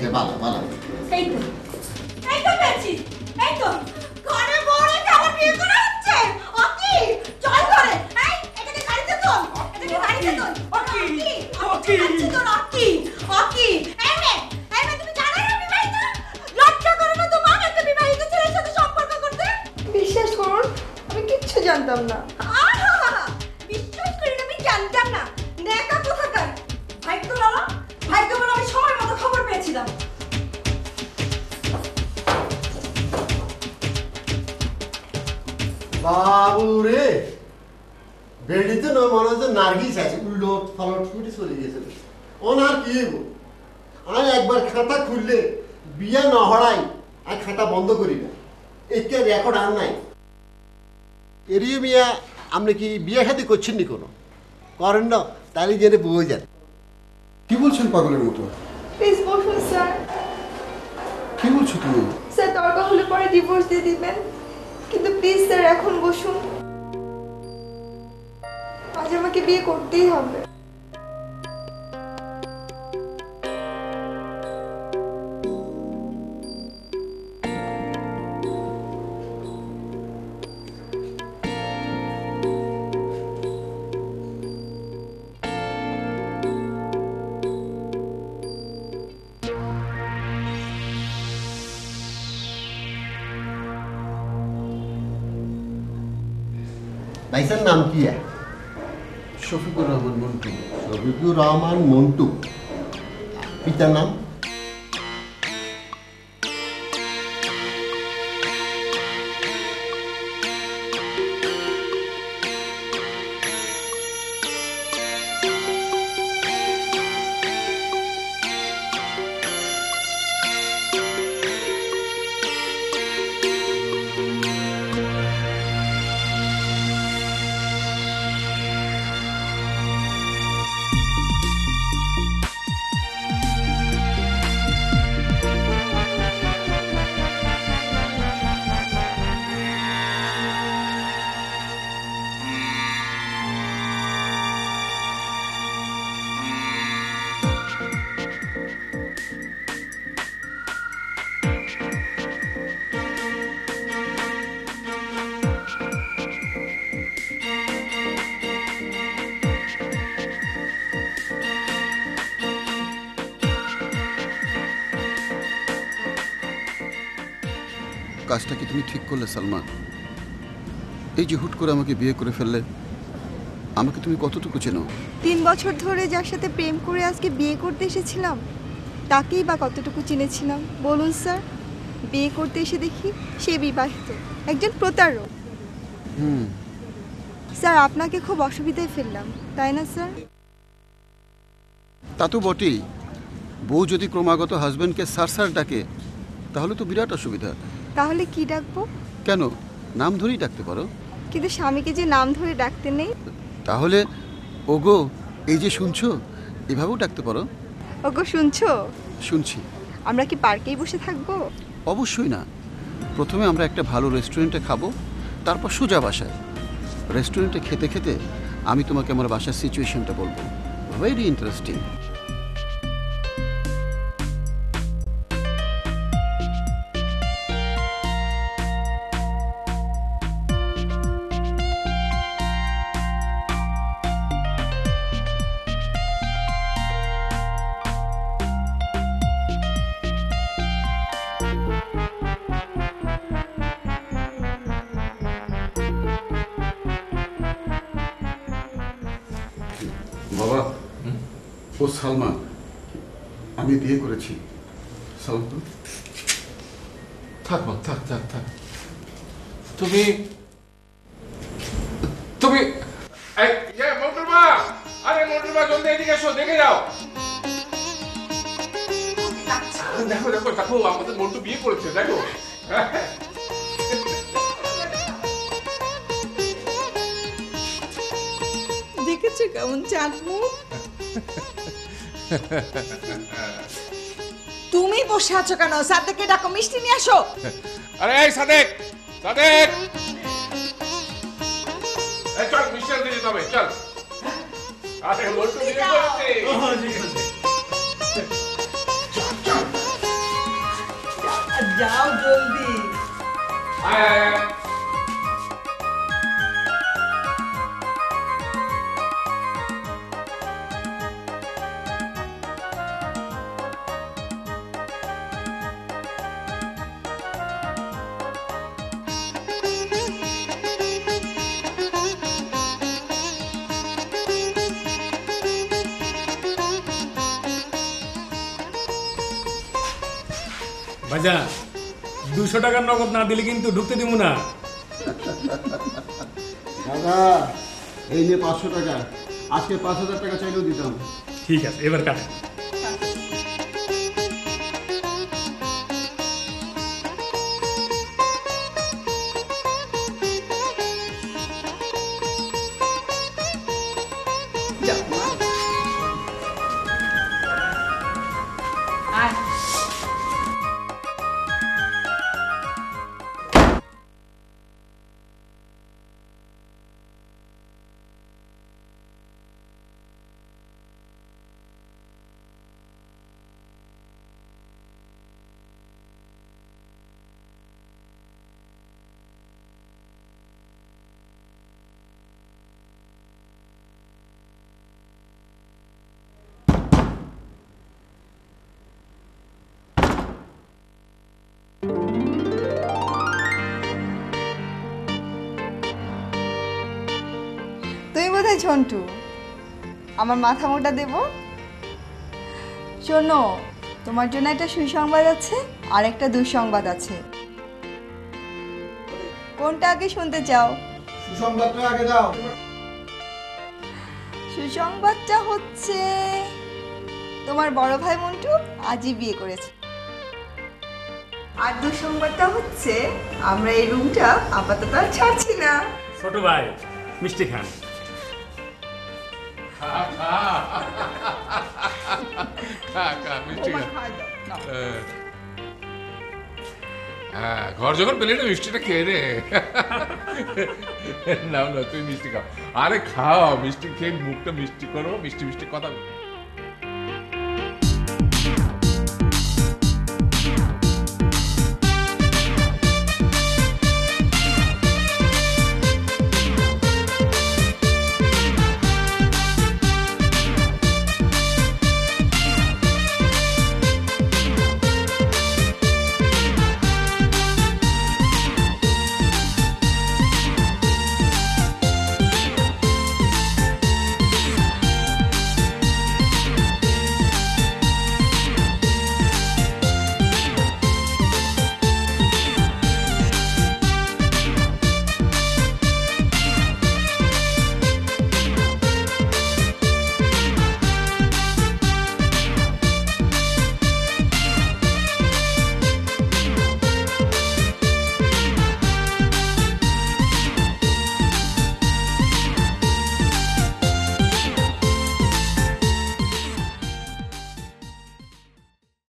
হয়েছে ভালো ভালো। এই তো পেয়েছি, এই তো ঘরে বড়ে আমার বিয়ে করা হচ্ছে। ওকি চল ঘরে, এই এটাকে গাড়িতে তোল, এটাকে গাড়িতে তোল। ওকি ওকি ওকি ওকি এই মে তুমি জানো না বিবাহিত? লজ্জা করে না তোমার একটা বিবাহিত ছেলের সাথে সম্পর্ক করতে? বিশ্বাস করুন আমি কিচ্ছু জানতাম না। বিশ্বাস করি না, আমি জানতাম না। নেকা কোথাকার ভাগ্য বলো, আমি সময় মতো খবর পেয়েছিলাম। বাবু রে, বেড়িতে নয় মনে হচ্ছে নার্গিস আছে, উল্লট পালট করে চলে গেছে। ওনার কি আমি একবার খাতা খুললে বিয়ে না হড়াই আর খাতা বন্ধ করি না, একে রেকর্ড আর নাই। এরিও মিয়া আপনি কি বিয়ে খাতি করছেন নি? কোনো করেন না, তাহলে জেনে বয়ে যান। কি বলছেন পাগলের মতো? প্লিজ বসুন স্যার। কি বলছো তুমি? স্যার দরকার হলে পরে ডিভোর্স দিয়ে দিবেন, কিন্তু প্লিজ স্যার এখন বসুন। আজ আমাকে বিয়ে করতেই হবে। ভাইসার নাম কি? শফিকুর রহমান মন্টু। শফিকুর রহমান মন্টু। পিতার নাম? কাজটা কি তুমি ঠিক করলে সালমান? এই যে হুট করে আমাকে বিয়ে করে ফেললে, আমাকে তুমি কতটুকু চেনো? 3 বছর ধরে যার সাথে প্রেম করে আজকে বিয়ে করতে এসেছিলাম, তাকেই বা কতটুকু চিনেছিলাম বলুন স্যার? বিয়ে করতে এসে দেখি সে বিবাহিত, একজন প্রতারক। স্যার আপনাকে খুব অসুবিধায় ফেললাম, তাই না স্যার? তা তো বটেই। বউ যদি ক্রমাগত হাজব্যান্ডকে স্যার স্যার ডাকে তাহলে তো বিরাট অসুবিধা। তাহলে কি ডাকবো? কেন, নাম ধরেই ডাকতে পারো। কিন্তু স্বামীকে যে নাম ধরে ডাকতে নেই। তাহলে ওগো, এই যে শুনছো, এভাবেও ডাকতে পারো। ওগো শুনছো? শুনছি। আমরা কি পার্কেই বসে থাকবো? অবশ্যই না। প্রথমে আমরা একটা ভালো রেস্টুরেন্টে খাবো, তারপর সোজা বাসায়। রেস্টুরেন্টে খেতে খেতে আমি তোমাকে আমার বাসার সিচুয়েশনটা বলবো। Very interesting. বাবা, ও সালমান, আমি বিয়ে করেছি। সালমান থাক মা, থাক থাক থাক। তুমি তুমি মন্টুর মা, আরে মন্টুর মা জলদি এদিকে এসো, দেখে যাও। দেখো দেখো দেখো, আমাদের মন্টু বিয়ে করেছে, দেখো। দেখেছো কেমন চাঁদ মুখ? তুমি বসে আছো কেন? সাদেককে ডাকো, মিষ্টি নিয়ে আসো। আরে এই সাদেক, সাদেক, এই চল মিষ্টি আনতে যেতে হবে, চল। আরে মন্টু বিয়ে করেছে। চল চল। যাও জলদি। আয়, আয়, আয়। ভাইজান 200 টাকার নগদ না দিলে কিন্তু ঢুকতে দিব না। দাদা এই নিয়ে 500 টাকা, আজকে 5000 টাকা চাইলেও দিতাম। ঠিক আছে, এবার কাটেন। যাও মা। আয়। তুমি বোধহয় ঝন্টু, আমার মাথা মোটা দেব। শোনো, তোমার জন্য একটা সুসংবাদ আছে আর একটা দুঃসংবাদ আছে। কোনটা আগে শুনতে চাও? সুসংবাদটা আগে দাও। সুসংবাদটা হচ্ছে তোমার বড় ভাই মন্টু আজই বিয়ে করেছে। আর দুঃসংবাদটা হচ্ছে আমরা এই রুমটা আপাতত আর ছাড়ছি না। ছোট ভাই মিষ্টি খান। মিষ্টি খা। হ্যাঁ, ঘর যখন পেলে না মিষ্টিটা খেয়ে রে। নাও না, তুই মিষ্টি খাও। আরে খাও, মিষ্টি খেয়ে মুখটা মিষ্টি করো, মিষ্টি মিষ্টি কথা।